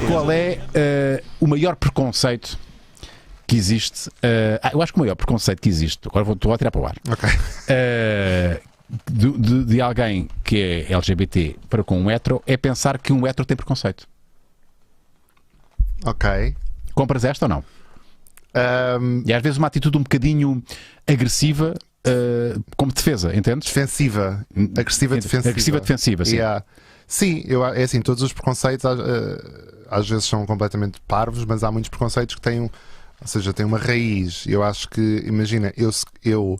Qual é o maior preconceito que existe? Eu acho que o maior preconceito que existe, agora estou a tirar para o ar, de alguém que é LGBT para com um hetero, é pensar que um hetero tem preconceito. Ok. Compras esta ou não? E às vezes uma atitude um bocadinho agressiva, como defesa, entendes? Defensiva. Agressiva defensiva. Agressiva defensiva, sim. Yeah. Sim, é assim, todos os preconceitos às vezes são completamente parvos, mas há muitos preconceitos que têm, ou seja, têm uma raiz. Eu acho que, imagina, eu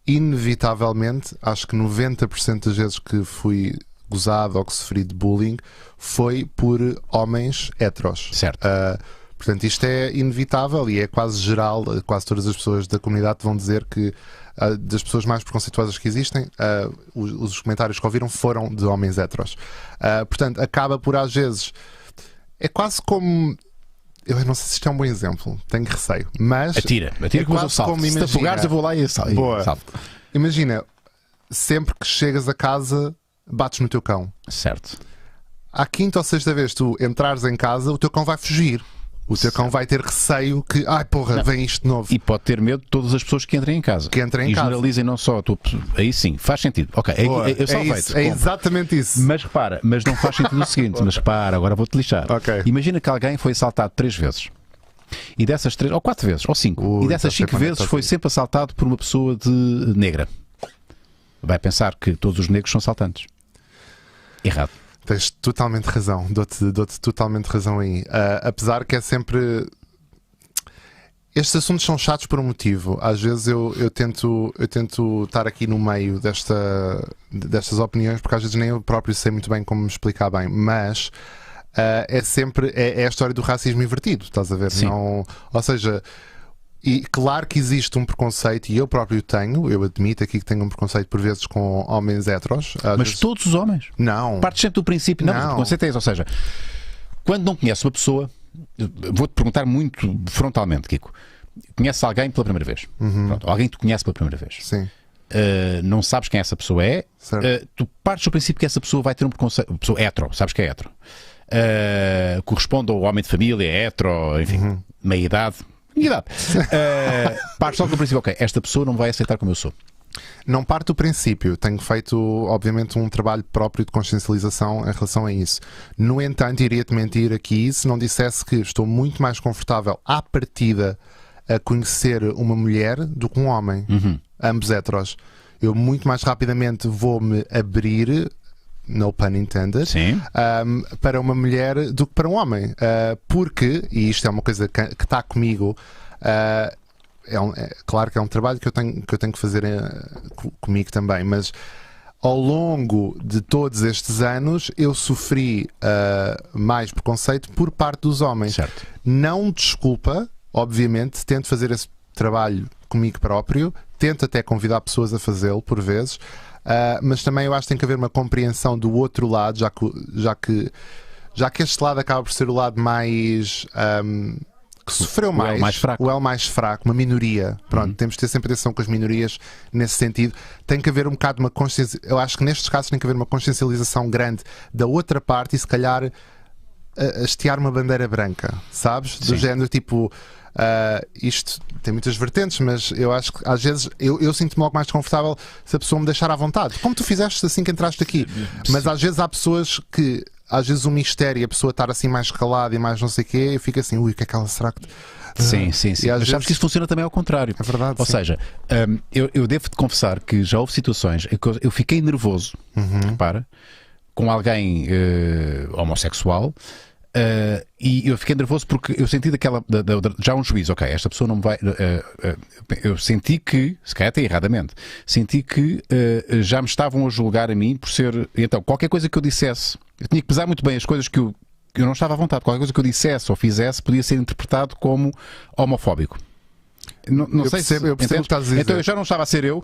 inevitavelmente, acho que 90% das vezes que fui gozado ou que sofri de bullying foi por homens heteros. Certo. Portanto, isto é inevitável e é quase geral, quase todas as pessoas da comunidade vão dizer que das pessoas mais preconceituosas que existem, os comentários que ouviram foram de homens heteros. Portanto, acaba por às vezes, é quase como, eu não sei se isto é um bom exemplo, tenho receio, mas atira é que eu salto. como, Se imagina, te afogares eu vou lá e salto. Imagina, sempre que chegas a casa bates no teu cão. Certo. À quinta ou sexta vez tu entrares em casa, o teu cão vai fugir. O teu cão vai ter receio que, ai porra, não, vem isto de novo. E pode ter medo de todas as pessoas que entrem em casa. Que entrem em casa. E generalizem não só. Aí sim, faz sentido. Ok, eu salvei-te. É exatamente isso. Mas repara, mas não faz sentido o seguinte. Mas repara, agora vou-te lixar. Okay. Imagina que alguém foi assaltado 3 vezes. E dessas 3, ou 4 vezes, ou 5. E dessas 5 vezes foi sempre assaltado por uma pessoa de negra. Vai pensar que todos os negros são assaltantes. Errado. Tens totalmente razão, dou-te totalmente razão aí. Apesar que é sempre. Estes assuntos são chatos por um motivo. Às vezes eu tento estar aqui no meio destas opiniões, porque às vezes nem eu próprio sei muito bem como me explicar bem, mas é sempre é a história do racismo invertido, estás a ver? Não, ou seja. E claro que existe um preconceito, e eu próprio tenho, eu admito aqui que tenho um preconceito por vezes com homens heteros. Mas vezes... todos os homens? Não. Partes sempre do princípio, não, mas o preconceito é isso. Ou seja, quando não conheces uma pessoa, vou-te perguntar muito frontalmente, Kiko. Conheces alguém pela primeira vez? Pronto, alguém que tu conhece pela primeira vez. Sim. Não sabes quem essa pessoa é. Tu partes do princípio que essa pessoa vai ter um preconceito. Pessoa hetero, sabes que é hetero. Corresponde ao homem de família, é hetero, enfim, meia idade. Parte só do princípio, ok, esta pessoa não vai aceitar como eu sou. Não parte do princípio. Tenho feito, obviamente, um trabalho próprio de consciencialização em relação a isso. No entanto, iria-te mentir aqui se não dissesse que estou muito mais confortável à partida a conhecer uma mulher do que um homem. Ambos heteros. Eu muito mais rapidamente vou-me abrir, no pun intended, para uma mulher do que para um homem. Porque, e isto é uma coisa que está comigo, claro que é um trabalho que eu tenho que fazer comigo também, mas ao longo de todos estes anos eu sofri mais preconceito por parte dos homens. Certo. Não desculpa, obviamente, tento fazer esse trabalho comigo próprio, tento até convidar pessoas a fazê-lo por vezes. Mas também eu acho que tem que haver uma compreensão do outro lado, já que este lado acaba por ser o lado mais que sofreu mais, o elo mais fraco, uma minoria. Pronto, temos que ter sempre atenção com as minorias nesse sentido. Tem que haver um bocado uma consciência. Eu acho que nestes casos tem que haver uma consciencialização grande da outra parte e se calhar hastear uma bandeira branca, sabes? Do género tipo. Isto tem muitas vertentes, mas eu acho que às vezes eu sinto-me logo mais confortável se a pessoa me deixar à vontade, como tu fizeste assim que entraste aqui. Mas às vezes há pessoas que, às vezes o mistério, a pessoa estar assim mais calada e mais não sei o quê, eu fico assim, ui, o que é que ela será que... Sim. Mas vezes... sabes que isso funciona também ao contrário. É verdade. Ou seja, eu devo-te confessar que já houve situações em que eu fiquei nervoso, repara, com alguém homossexual. E eu fiquei nervoso porque eu senti já um juízo, ok, esta pessoa não me vai. Eu senti que, se calhar até erradamente, senti que já me estavam a julgar a mim por ser. Então, qualquer coisa que eu dissesse, eu tinha que pesar muito bem as coisas que eu não estava à vontade, qualquer coisa que eu dissesse ou fizesse podia ser interpretado como homofóbico. Não Eu sei percebo, se eu percebo o que estás a dizer. Então eu já não estava a ser eu,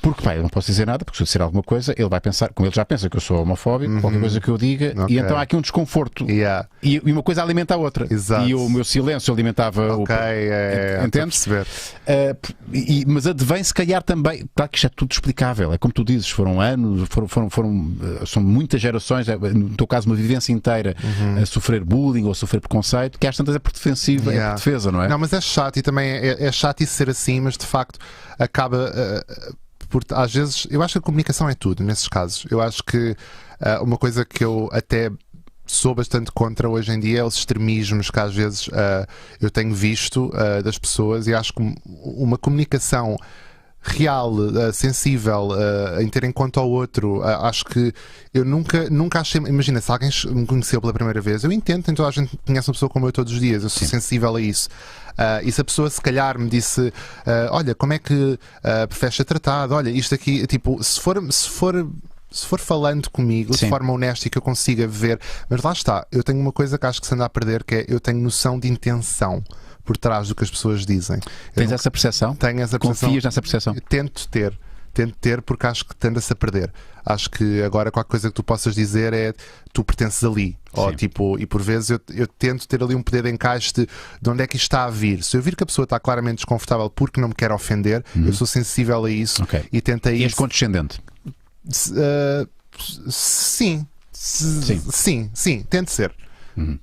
porque pá, eu não posso dizer nada, porque se eu disser alguma coisa, ele vai pensar, como ele já pensa que eu sou homofóbico, qualquer coisa que eu diga, Ok. e então há aqui um desconforto. Yeah. E uma coisa alimenta a outra. Exato. E o meu silêncio alimentava Ok, Entendes? estou a perceber. Mas advém se calhar também, claro que isto é tudo explicável, é como tu dizes, foram anos, são muitas gerações, no teu caso uma vivência inteira a sofrer bullying ou a sofrer preconceito, que às tantas é por defensiva, é por defesa, não é? Não, mas é chato, e também é chato isso ser assim, mas de facto acaba por, às vezes, eu acho que a comunicação é tudo nesses casos. Eu acho que uma coisa que eu até sou bastante contra hoje em dia é os extremismos que às vezes eu tenho visto das pessoas, e acho que uma comunicação real, sensível, em ter em conta o outro, acho que eu nunca achei. Imagina, se alguém me conheceu pela primeira vez, eu entendo, então a gente conhece uma pessoa como eu todos os dias, eu sou sensível a isso. E se a pessoa se calhar me disse, olha, como é que preferes ser tratado? Olha, isto aqui, tipo, se for falando comigo de forma honesta e que eu consiga ver, mas lá está, eu tenho uma coisa que acho que se anda a perder, que é eu tenho noção de intenção por trás do que as pessoas dizem. Tens essa percepção? Tenho essa percepção. Confias nessa percepção? Eu tento ter porque acho que tende-se a perder. Acho que agora qualquer coisa que tu possas dizer é tu pertences ali. Ou, tipo, e por vezes eu tento ter ali um poder de encaixe de onde é que isto está a vir. Se eu vir que a pessoa está claramente desconfortável porque não me quer ofender, eu sou sensível a isso e tento E és condescendente? Sim, tento ser.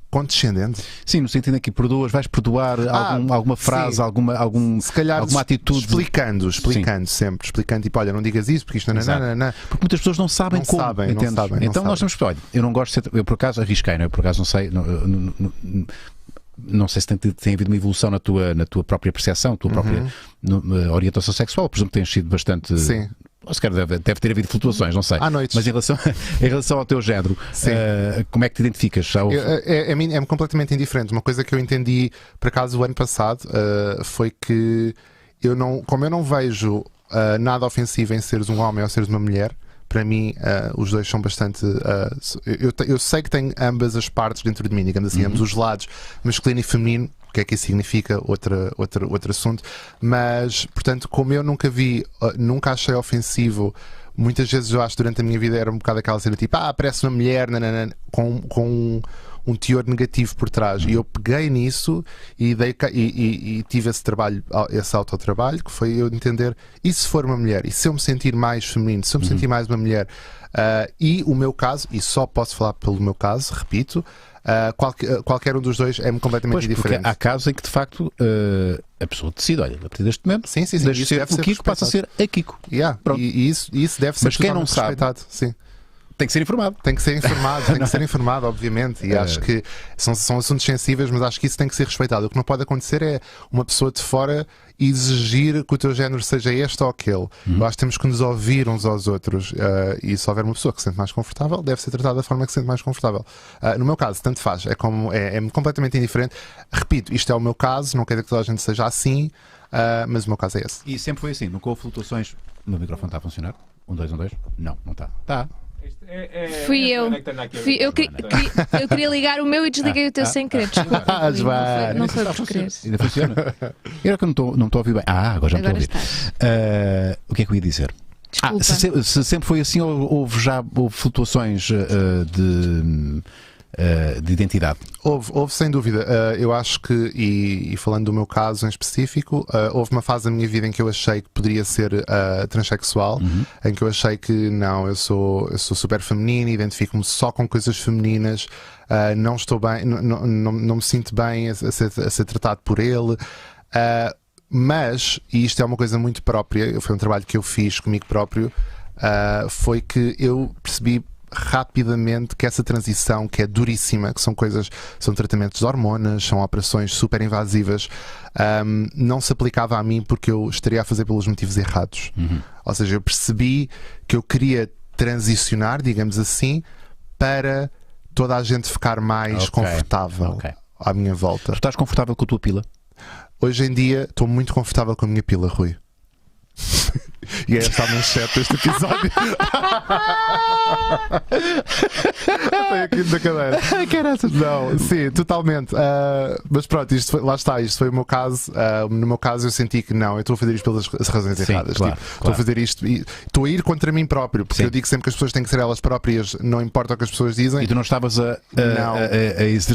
Condescendente? Sim, no sentido em que vais perdoar alguma frase, se calhar alguma atitude. Explicando sempre, tipo, olha, não digas isso porque isto não. Porque muitas pessoas não sabem não como. Sabem, então nós temos que, olha, eu não gosto de ser, eu por acaso arrisquei, não é? Eu por acaso não sei. Não sei se tem havido uma evolução na tua própria percepção, tua própria orientação sexual. Presumo que tens sido bastante. Sim. Ou se calhar deve ter havido flutuações, não sei. À noite. Mas em relação ao teu género, como é que te identificas? É completamente indiferente. Uma coisa que eu entendi, por acaso, o ano passado, foi que como eu não vejo nada ofensivo em seres um homem ou seres uma mulher, para mim, os dois são bastante. Eu sei que tenho ambas as partes dentro de mim, digamos assim, ambos os lados, masculino e feminino. O que é que isso significa? Outro assunto. Mas, portanto, como eu nunca achei ofensivo, muitas vezes eu acho durante a minha vida era um bocado aquela cena tipo, parece uma mulher, com um teor negativo por trás. E eu peguei nisso e tive esse trabalho, esse autotrabalho, que foi eu entender, e se for uma mulher? E se eu me sentir mais feminino? Se eu me sentir mais uma mulher? E o meu caso, e só posso falar pelo meu caso, repito, qualquer um dos dois é completamente diferente. Há casos em que de facto a pessoa decide, olha, a partir deste momento deixa ser o Kiko, passa a ser a Kiko. E isso deve ser. Mas quem não sabe, respeitado. Sim. Tem que ser informado. Tem que ser informado, obviamente. E acho que são assuntos sensíveis, mas acho que isso tem que ser respeitado. O que não pode acontecer é uma pessoa de fora exigir que o teu género seja este ou aquele. Eu acho que temos que nos ouvir uns aos outros. E se houver uma pessoa que se sente mais confortável, deve ser tratada da forma que se sente mais confortável. No meu caso, tanto faz. É completamente indiferente. Repito, isto é o meu caso, não quer dizer que toda a gente seja assim, mas o meu caso é esse. E sempre foi assim? Nunca houve flutuações? O meu microfone está a funcionar? 1, 2, 1, 2? Não está. Está. Fui eu. Eu queria ligar o meu e desliguei o teu sem querer. Desculpa. Não foi por querer. Ainda funciona? Era que eu não estou a ouvir bem. Agora já me estou a ouvir. O que é que eu ia dizer? Se sempre foi assim, ou houve flutuações de identidade? Houve sem dúvida. Eu acho que, e falando do meu caso em específico, houve uma fase da minha vida em que eu achei que poderia ser transexual, em que eu achei que não, eu sou super feminino, identifico-me só com coisas femininas, não estou bem, não me sinto bem a ser tratado por ele. Mas, e isto é uma coisa muito própria, foi um trabalho que eu fiz comigo próprio, foi que eu percebi rapidamente que essa transição, que é duríssima, que são tratamentos de hormonas, são operações super invasivas, não se aplicava a mim porque eu estaria a fazer pelos motivos errados. Ou seja, eu percebi que eu queria transicionar, digamos assim, para toda a gente ficar mais confortável à minha volta. Tu estás confortável com a tua pila? Hoje em dia estou muito confortável com a minha pila, Rui. E é esta a manchete deste episódio. Tenho aqui na cadeira. Não, sim, totalmente. Mas pronto, lá está, isto foi o meu caso. No meu caso, eu senti que não, eu estou a fazer isto pelas razões erradas. Claro, Estou a fazer isto e estou a ir contra mim próprio, porque Sim. eu digo sempre que as pessoas têm que ser elas próprias, não importa o que as pessoas dizem. E tu não estavas a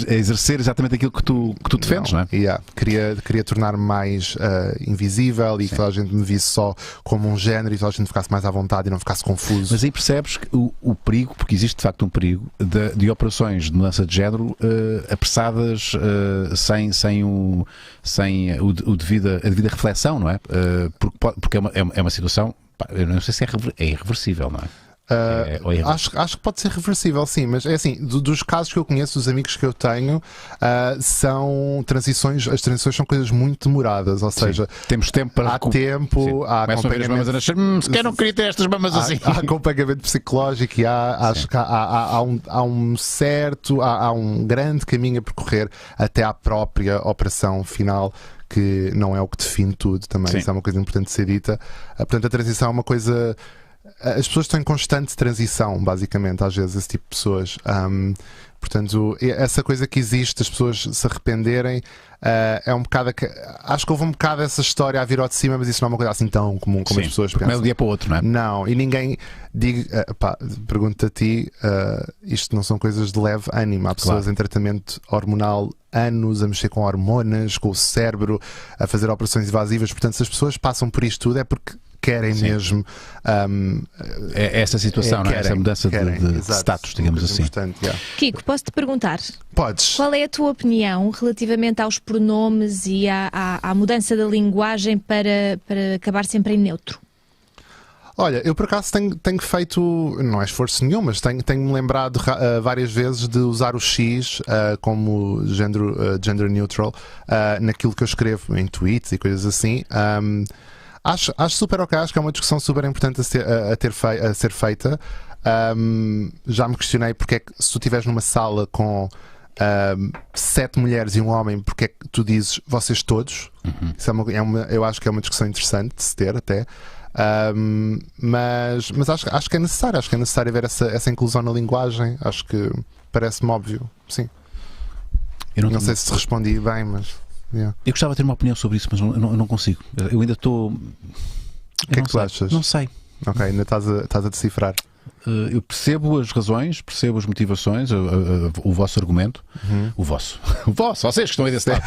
exercer exatamente aquilo que tu defendes, não é? Yeah. Queria tornar-me mais invisível e que toda a gente me visse só como um género e toda a gente ficasse mais à vontade e não ficasse confuso. Mas aí percebes que o perigo, porque existe de facto um perigo de operações de mudança de género apressadas, sem a devida reflexão, não é? Porque é uma situação, eu não sei se é irreversível, não é? Acho que pode ser reversível, sim, mas é assim, dos casos que eu conheço, dos amigos que eu tenho, são transições, as transições são coisas muito demoradas, ou seja, temos tempo para há tempo, há começam a ver as mamas a nascer, se calhar não queria ter estas mamas assim. Há acompanhamento psicológico e acho que há um grande caminho a percorrer até à própria operação final, que não é o que define tudo também. Sim. Isso é uma coisa importante de ser dita. Portanto, a transição é uma coisa. As pessoas estão em constante transição, basicamente, às vezes, esse tipo de pessoas. Portanto, essa coisa que existe, as pessoas se arrependerem, é um bocado. Acho que houve um bocado essa história a vir ao de cima, mas isso não é uma coisa assim tão comum como as pessoas pensam. Não é de um dia para o outro, não é? Não, e ninguém pergunto a ti, isto não são coisas de leve ânimo. Há pessoas em tratamento hormonal anos a mexer com hormonas, com o cérebro, a fazer operações invasivas. Portanto, se as pessoas passam por isto tudo é porque querem mesmo essa situação, não é? Essa mudança de status, digamos assim. Kiko, posso-te perguntar? Podes. Qual é a tua opinião relativamente aos pronomes e à mudança da linguagem para acabar sempre em neutro? Olha, eu por acaso tenho feito, não é esforço nenhum, mas tenho-me lembrado várias vezes de usar o X como gender neutral naquilo que eu escrevo em tweets e coisas assim. Acho super ok, acho que é uma discussão super importante a ser feita. Já me questionei porque é que, se tu estiveres numa sala com 7 mulheres e um homem, porque é que tu dizes vocês todos? Isso eu acho que é uma discussão interessante de se ter até. Mas acho que é necessário haver essa inclusão na linguagem. Acho que parece-me óbvio, sim. Eu não sei se respondi bem, mas eu gostava de ter uma opinião sobre isso, mas eu não consigo. Eu ainda estou. O que é que tu achas? Não sei. Ok, ainda estás a decifrar. Eu percebo as razões, percebo as motivações, o vosso argumento. O vosso, vocês que estão aí desse lado.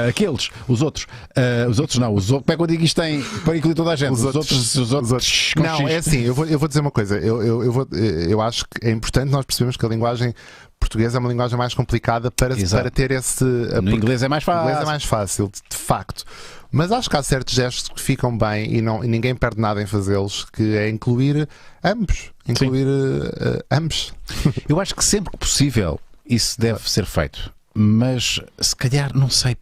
Aqueles, os outros não. Como é que eu digo isto para incluir toda a gente? Os outros. Não, é assim, eu vou dizer uma coisa. Eu acho que é importante nós percebermos que a linguagem portuguesa é uma linguagem mais complicada para ter esse. No inglês é mais fácil. No inglês é mais fácil, de facto. Mas acho que há certos gestos que ficam bem e ninguém perde nada em fazê-los, que é incluir ambos. Ambos. Eu acho que sempre que possível isso deve ser feito. Mas se calhar, não sei,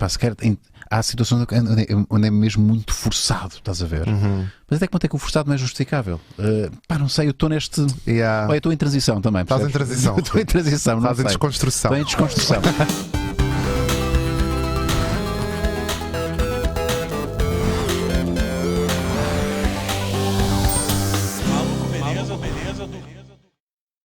há situações onde é mesmo muito forçado, estás a ver? Mas até que ponto é que o forçado não é justificável? Não sei, eu estou neste. Olha, eu estou em transição também. Estás em transição. Estou em transição. Estás em desconstrução. Estou em desconstrução.